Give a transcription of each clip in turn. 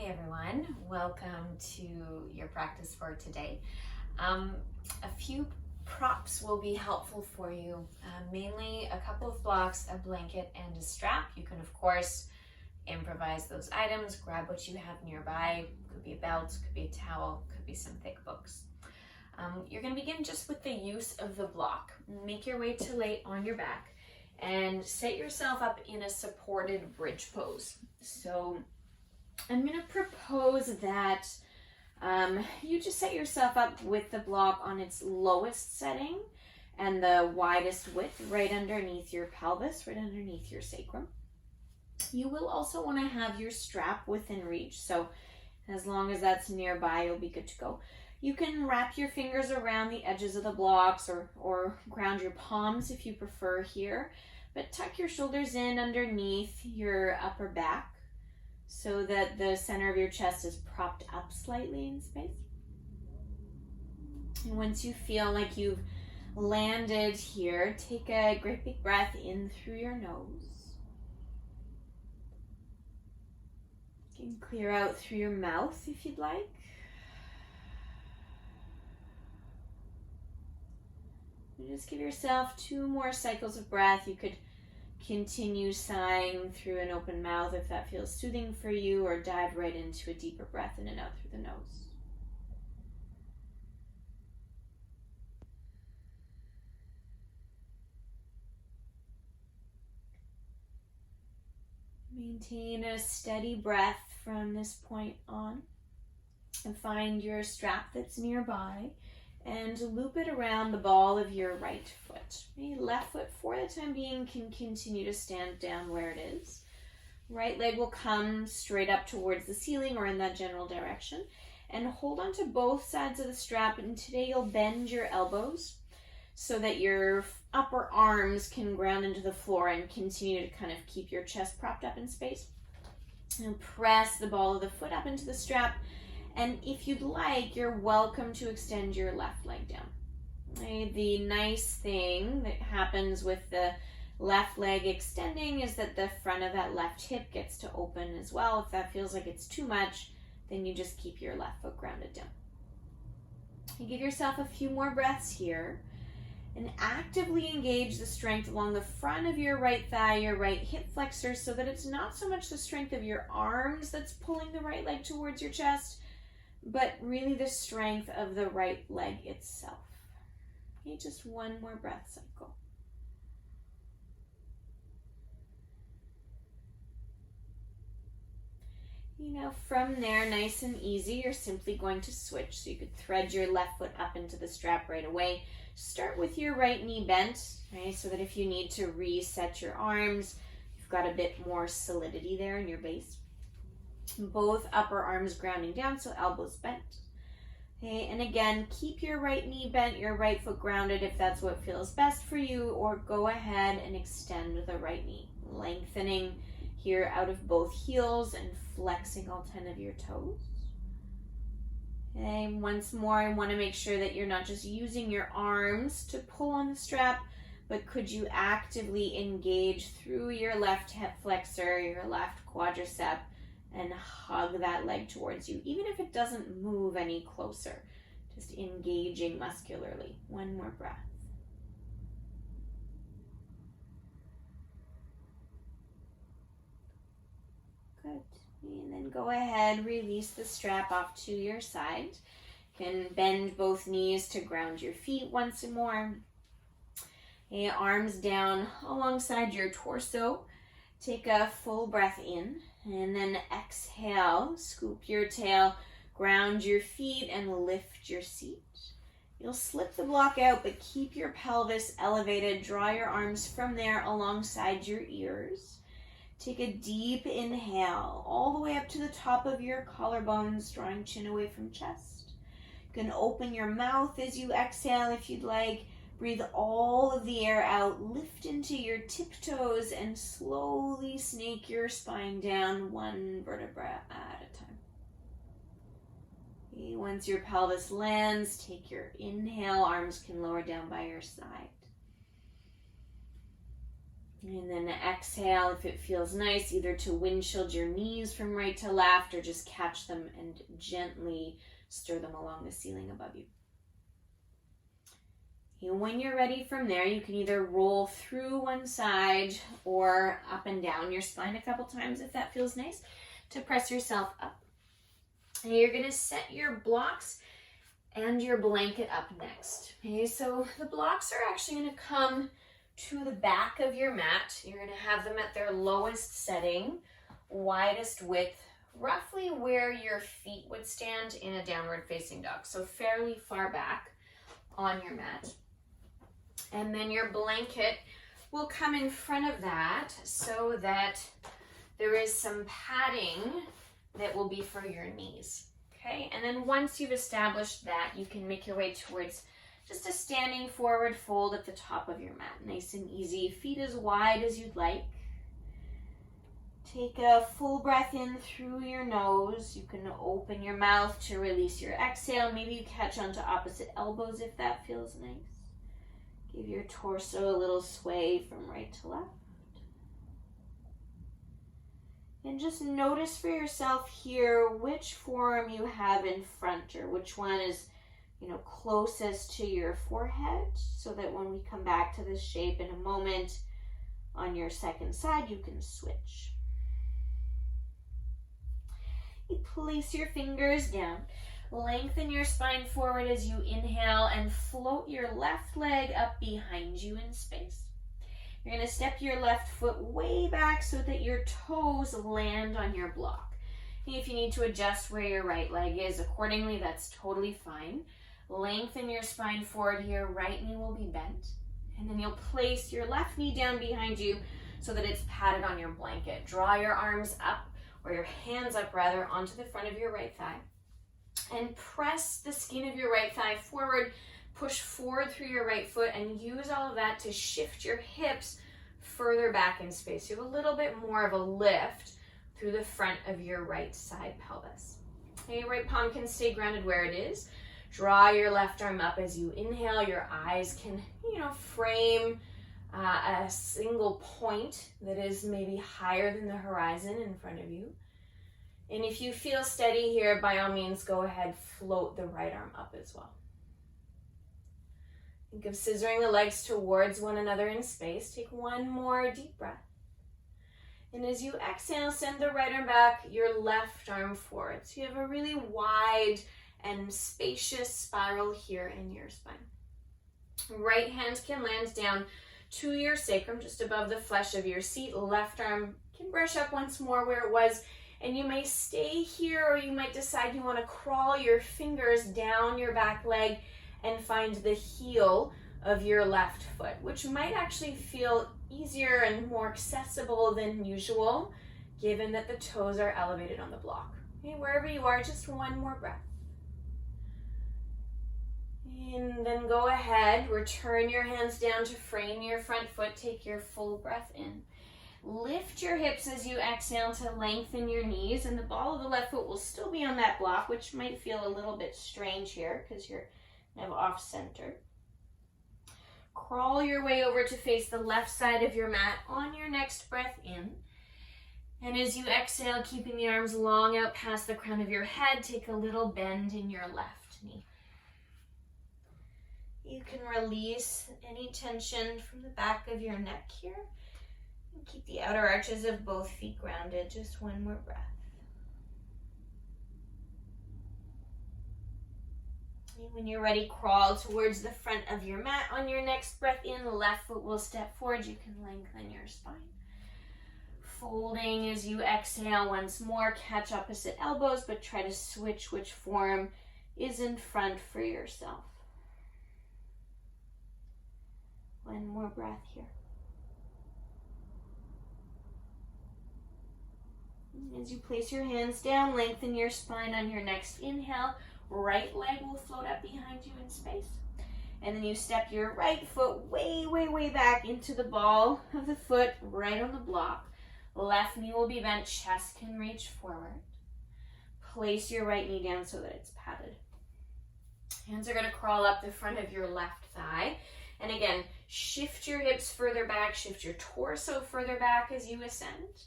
everyone, welcome to your practice for today. A few props will be helpful for you, mainly a couple of blocks, a blanket, and a strap. You can of course improvise those items, grab what you have nearby. Could be a belt, could be a towel, could be some thick books. You're going to begin just with the use of the block. Make your way to lay on your back and set yourself up in a supported bridge pose. So I'm going to propose that you just set yourself up with the block on its lowest setting and the widest width right underneath your pelvis, right underneath your sacrum. You will also want to have your strap within reach, so as long as that's nearby, you'll be good to go. You can wrap your fingers around the edges of the blocks or ground your palms if you prefer here, but tuck your shoulders in underneath your upper back so that the center of your chest is propped up slightly in space. And once you feel like you've landed here, take a great big breath in through your nose. You can clear out through your mouth if you'd like. And just give yourself 2 more cycles of breath. You could continue sighing through an open mouth if that feels soothing for you, or dive right into a deeper breath in and out through the nose. Maintain a steady breath from this point on, and find your strap that's nearby and loop it around the ball of your right foot. Your left foot, for the time being, can continue to stand down where it is. Right leg will come straight up towards the ceiling or in that general direction. And hold on to both sides of the strap, and today you'll bend your elbows so that your upper arms can ground into the floor and continue to kind of keep your chest propped up in space. And press the ball of the foot up into the strap. And if you'd like, you're welcome to extend your left leg down. Okay, the nice thing that happens with the left leg extending is that the front of that left hip gets to open as well. If that feels like it's too much, then you just keep your left foot grounded down. You give yourself a few more breaths here and actively engage the strength along the front of your right thigh, your right hip flexor, so that it's not so much the strength of your arms that's pulling the right leg towards your chest, but really the strength of the right leg itself. Okay, just 1 more breath cycle. From there, nice and easy, you're simply going to switch. So you could thread your left foot up into the strap right away. Start with your right knee bent, right, so that if you need to reset your arms, you've got a bit more solidity there in your base. Both upper arms grounding down, so elbows bent. Okay, and again, keep your right knee bent, your right foot grounded if that's what feels best for you, or go ahead and extend the right knee, lengthening here out of both heels and flexing all 10 of your toes. Okay, once more, I want to make sure that you're not just using your arms to pull on the strap, but could you actively engage through your left hip flexor, your left quadricep, and hug that leg towards you, even if it doesn't move any closer. Just engaging muscularly. 1 more breath. Good. And then go ahead, release the strap off to your side. You can bend both knees to ground your feet once more. Okay, arms down alongside your torso. Take a full breath in, and then exhale, scoop your tail, ground your feet, and lift your seat. You'll slip the block out, but keep your pelvis elevated. Draw your arms from there alongside your ears. Take a deep inhale, all the way up to the top of your collarbones, drawing chin away from chest. You can open your mouth as you exhale if you'd like. Breathe all of the air out, lift into your tiptoes, and slowly snake your spine down 1 vertebra at a time. Okay, once your pelvis lands, take your inhale, arms can lower down by your side. And then exhale, if it feels nice, either to windshield your knees from right to left or just catch them and gently stir them along the ceiling above you. And when you're ready from there, you can either roll through one side or up and down your spine a couple times if that feels nice to press yourself up. And you're going to set your blocks and your blanket up next. Okay, so the blocks are actually going to come to the back of your mat. You're going to have them at their lowest setting, widest width, roughly where your feet would stand in a downward facing dog. So fairly far back on your mat. And then your blanket will come in front of that so that there is some padding that will be for your knees. Okay, and then once you've established that, you can make your way towards just a standing forward fold at the top of your mat. Nice and easy, feet as wide as you'd like. Take a full breath in through your nose. You can open your mouth to release your exhale. Maybe you catch onto opposite elbows if that feels nice. Give your torso a little sway from right to left. And just notice for yourself here which forearm you have in front, or which one is, closest to your forehead, so that when we come back to this shape in a moment on your second side, you can switch. You place your fingers down. Lengthen your spine forward as you inhale and float your left leg up behind you in space. You're going to step your left foot way back so that your toes land on your block. And if you need to adjust where your right leg is accordingly, that's totally fine. Lengthen your spine forward here. Right knee will be bent. And then you'll place your left knee down behind you so that it's padded on your blanket. Draw your arms up, or your hands up rather, onto the front of your right thigh. And press the skin of your right thigh forward. Push forward through your right foot and use all of that to shift your hips further back in space. You have a little bit more of a lift through the front of your right side pelvis. Okay, right palm can stay grounded where it is. Draw your left arm up as you inhale. Your eyes can, frame a single point that is maybe higher than the horizon in front of you. And if you feel steady here, by all means, go ahead, float the right arm up as well. Think of scissoring the legs towards one another in space. Take one more deep breath. And as you exhale, send the right arm back, your left arm forward. So you have a really wide and spacious spiral here in your spine. Right hand can land down to your sacrum, just above the flesh of your seat. Left arm can brush up once more where it was. And you may stay here, or you might decide you want to crawl your fingers down your back leg and find the heel of your left foot, which might actually feel easier and more accessible than usual, given that the toes are elevated on the block. Okay, wherever you are, just one more breath. And then go ahead, return your hands down to frame your front foot. Take your full breath in. Lift your hips as you exhale to lengthen your knees, and the ball of the left foot will still be on that block, which might feel a little bit strange here because you're kind of off center. Crawl your way over to face the left side of your mat on your next breath in. And as you exhale, keeping the arms long out past the crown of your head, take a little bend in your left knee. You can release any tension from the back of your neck here. And keep the outer arches of both feet grounded. Just one more breath. And when you're ready, crawl towards the front of your mat. On your next breath in, the left foot will step forward. You can lengthen your spine. Folding as you exhale once more. Catch opposite elbows, but try to switch which form is in front for yourself. One more breath here. As you place your hands down, lengthen your spine on your next inhale. Right leg will float up behind you in space. And then you step your right foot way, way, way back into the ball of the foot, right on the block. Left knee will be bent, chest can reach forward. Place your right knee down so that it's padded. Hands are going to crawl up the front of your left thigh. And again, shift your hips further back, shift your torso further back as you ascend.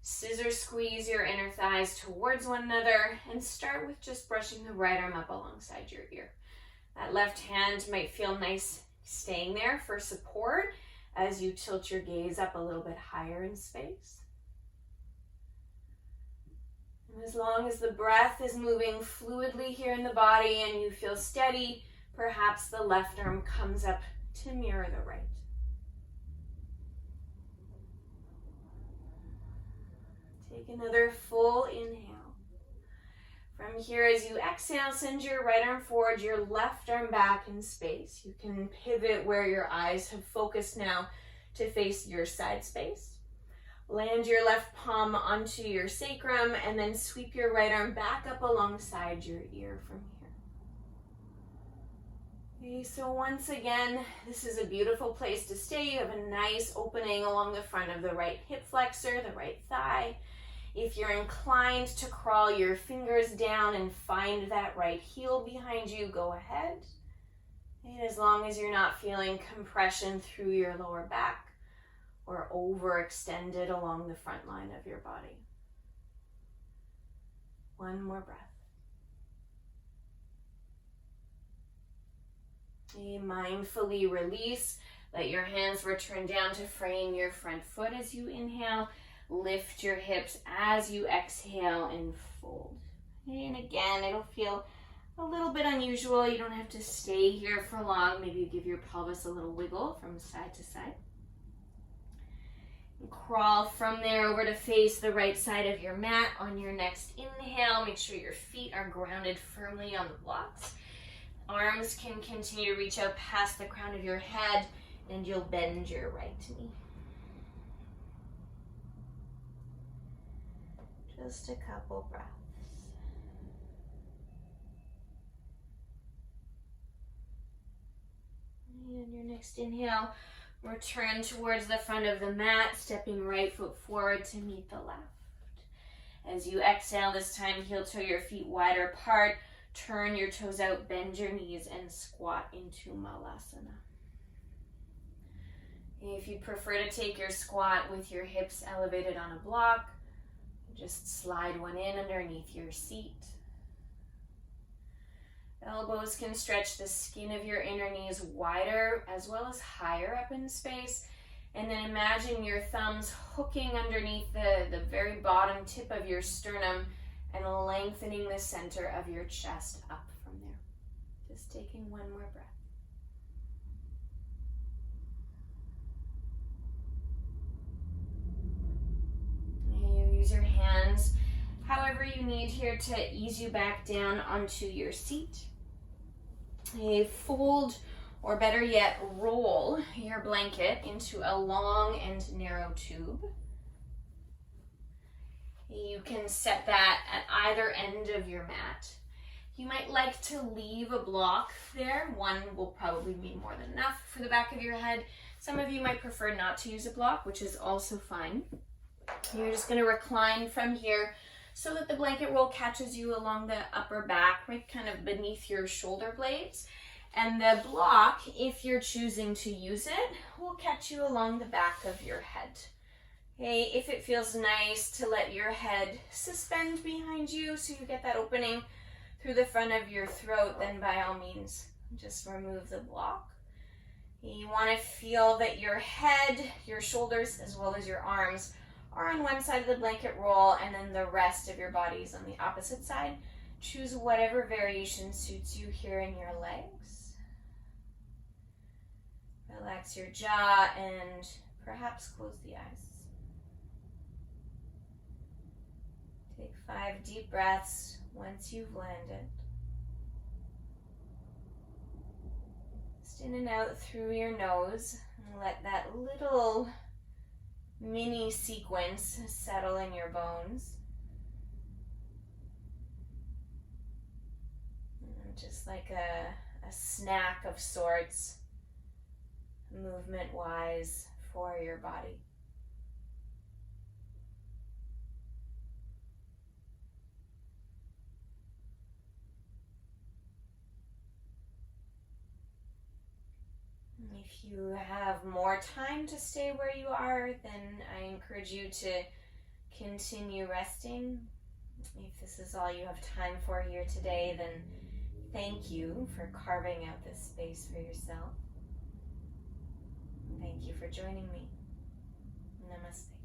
Scissor squeeze your inner thighs towards one another and start with just brushing the right arm up alongside your ear. That left hand might feel nice staying there for support as you tilt your gaze up a little bit higher in space. And as long as the breath is moving fluidly here in the body and you feel steady, perhaps the left arm comes up to mirror the right. Take another full inhale. From here, as you exhale, send your right arm forward, your left arm back in space. You can pivot where your eyes have focused now to face your side space. Land your left palm onto your sacrum and then sweep your right arm back up alongside your ear from here. Okay, so once again, this is a beautiful place to stay. You have a nice opening along the front of the right hip flexor, the right thigh. If you're inclined to crawl your fingers down and find that right heel behind you, go ahead. And as long as you're not feeling compression through your lower back or overextended along the front line of your body. One more breath. Okay, mindfully release. Let your hands return down to frame your front foot as you inhale. Lift your hips as you exhale and fold. Okay, and again, it'll feel a little bit unusual. You don't have to stay here for long. Maybe you give your pelvis a little wiggle from side to side. And crawl from there over to face the right side of your mat. On your next inhale, make sure your feet are grounded firmly on the blocks. Arms can continue to reach out past the crown of your head, and you'll bend your right knee. Just a couple breaths. And your next inhale, return towards the front of the mat, stepping right foot forward to meet the left. As you exhale this time, heel toe your feet wider apart, turn your toes out, bend your knees, and squat into Malasana. If you prefer to take your squat with your hips elevated on a block, just slide one in underneath your seat. Elbows can stretch the skin of your inner knees wider as well as higher up in space. And then imagine your thumbs hooking underneath the very bottom tip of your sternum and lengthening the center of your chest up from there. Just taking one more breath. Use your hands however you need here to ease you back down onto your seat. Fold, or better yet, roll your blanket into a long and narrow tube. You can set that at either end of your mat. You might like to leave a block there. One will probably be more than enough for the back of your head. Some of you might prefer not to use a block, which is also fine. You're just going to recline from here so that the blanket roll catches you along the upper back, right kind of beneath your shoulder blades. And the block, if you're choosing to use it, will catch you along the back of your head. Okay, if it feels nice to let your head suspend behind you so you get that opening through the front of your throat, then by all means, just remove the block. You want to feel that your head, your shoulders, as well as your arms are on one side of the blanket roll, and then the rest of your body is on the opposite side. Choose whatever variation suits you here in your legs. Relax your jaw and perhaps close the eyes. Take 5 deep breaths once you've landed. Just in and out through your nose, and let that little mini sequence settle in your bones. And just like a snack of sorts, movement-wise, for your body. If If you have more time to stay where you are, then I encourage you to continue resting. If this is all you have time for here today, then thank you for carving out this space for yourself. Thank you for joining me. Namaste.